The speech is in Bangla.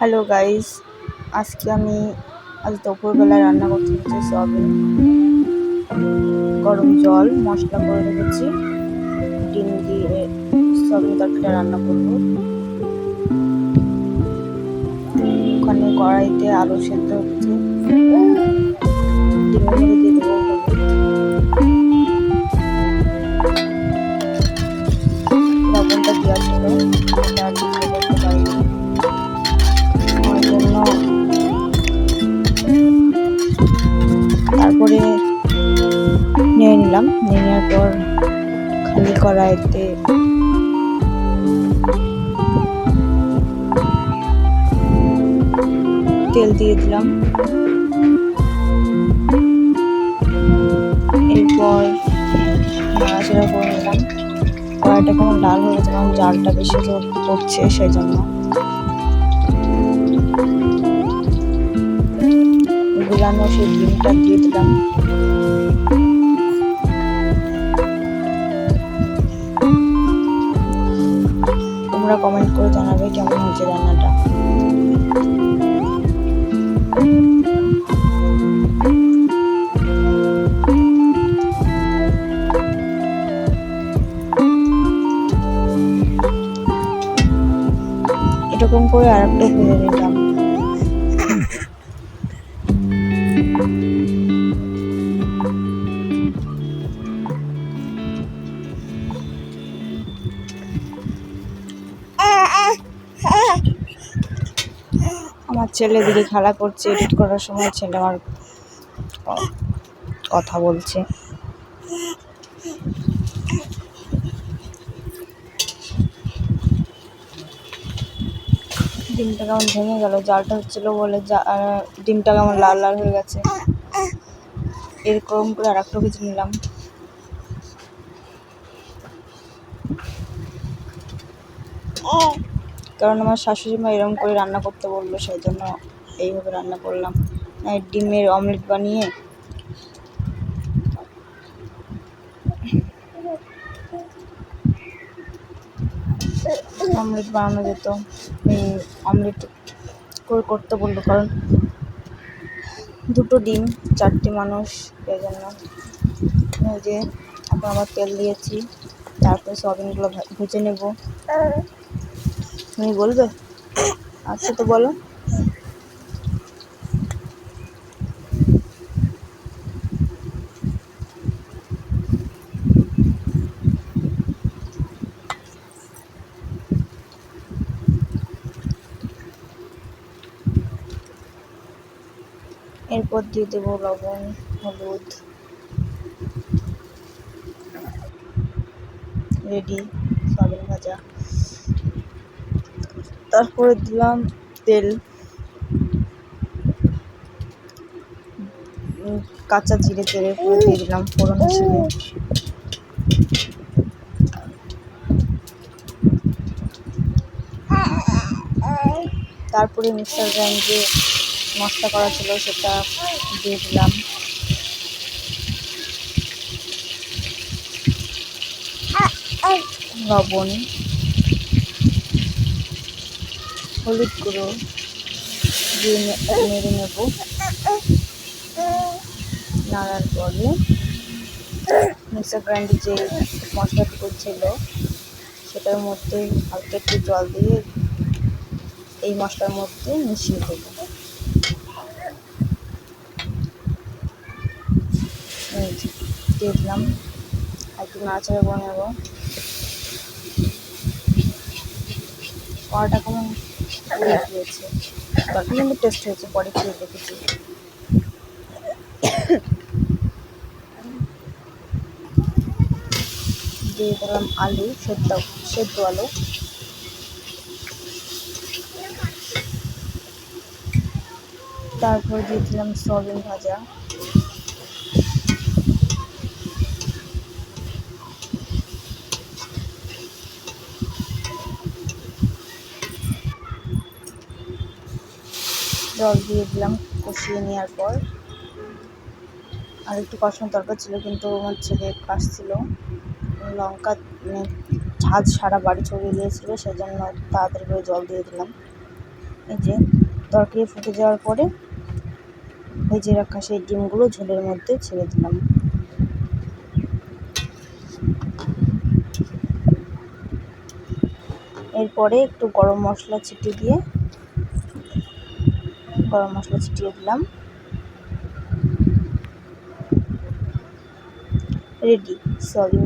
হ্যালো গাইস, আজ দুপুরবেলায় রান্না করতে হচ্ছে সয়াবিন, গরম জল মশলা করে রেখেছি। ডিম দিয়ে সয়াবিন তরকারিটা রান্না করব। ওখানে কড়াইতে আলু সেদ্ধ হচ্ছে, ডিমের মধ্যে দিয়ে দেবো লবণটা দেওয়া ছিল, এটা দিতে করতে পারিনি। ওই জন্য তারপরে নিয়ে নিলাম। নিয়ে নেওয়ার পর খালি কড়াইতে তেল দিয়ে দিলাম। এরপর নাড়াচাড়া করে নিলাম। কড়াইটা কেমন লাল হয়ে গেছে, কারণ জালটা বেশি জোর পড়ছে, সেই জন্য গুলানো সেই ডিমটা দিয়ে দিলাম। তোমরা কমেন্ট করে জানাবে কেমন হয়েছে রান্নাটা। এরকম করে আরেকটা ভেজে নিলাম। আমার ছেলে দিকে খেলা করছে, এডিট করার সময় ছেলে আমার কথা বলছে। ডিমটা কেমন ভেঙে গেল, জালটা হচ্ছিল বলে ডিমটা কেমন লাল লাল হয়ে গেছে। এরকম করে আরেকটা ভেজে নিলাম। কারণ আমার শাশুড়ি মা এরকম করে রান্না করতে বললো, সেই জন্য এইভাবে রান্না করলাম। ডিমের অমলেট বানিয়ে অমলেট বানানো যেত, অমলেট করে করতে বললো, কারণ দুটো ডিম 4টি মানুষ, এই জন্য। যে এখন আবার তেল দিয়েছি, তারপরে সয়াবিনগুলো ভেজে নেব। তুমি বলবে? আচ্ছা, তো বলো। এরপর দিয়ে দেবো লবণ, হলুদ। রেডি সয়াবিন ভাজা। তারপরে দিলাম তেল, কাঁচা জিরে তেলে করে দিয়ে দিলাম ফোড়ন হিসেবে। তারপরে মিক্সার গ্রাইন্ডারে মশলা করা ছিল, সেটা দিয়ে দিলাম। লবণ, হলুদ গুঁড়ো দিয়ে নেড়ে নেব। নাড়ার পরে মিক্সার গ্রাইন্ডারে যে মশলাটুকু ছিল সেটার মধ্যে হালকা একটু জল দিয়ে এই মশলার মধ্যে মিশিয়ে দেবো। দিয়ে দিলাম, একটু নাড়াচাড়া করে নেব। কড়াটা কেমন হয়েছে, তরকারি কিন্তু টেস্ট হয়েছে, পরে খেয়ে দেখেছি। দিয়ে দিলাম আলু, সেদ্ধ আলু। তারপর দিয়ে দিলাম সয়াবিন ভাজা। জল দিয়ে দিলাম কষিয়ে নেওয়ার পর। আর একটু কষানো দরকার ছিল, কিন্তু আমার ছেলে কাশছিল, লঙ্কা ঝাঁজ সারা বাড়ি ছড়িয়ে দিয়েছিল, সেই জন্য তাড়াতাড়ি করে জল দিয়ে দিলাম। এই যে তরকারি ফুটে যাওয়ার পরে ভেজে রাখা সেই ডিমগুলো ঝোলের মধ্যে ছেড়ে দিলাম। এরপরে একটু গরম মশলা ছিটিয়ে দিলাম। Ready soybean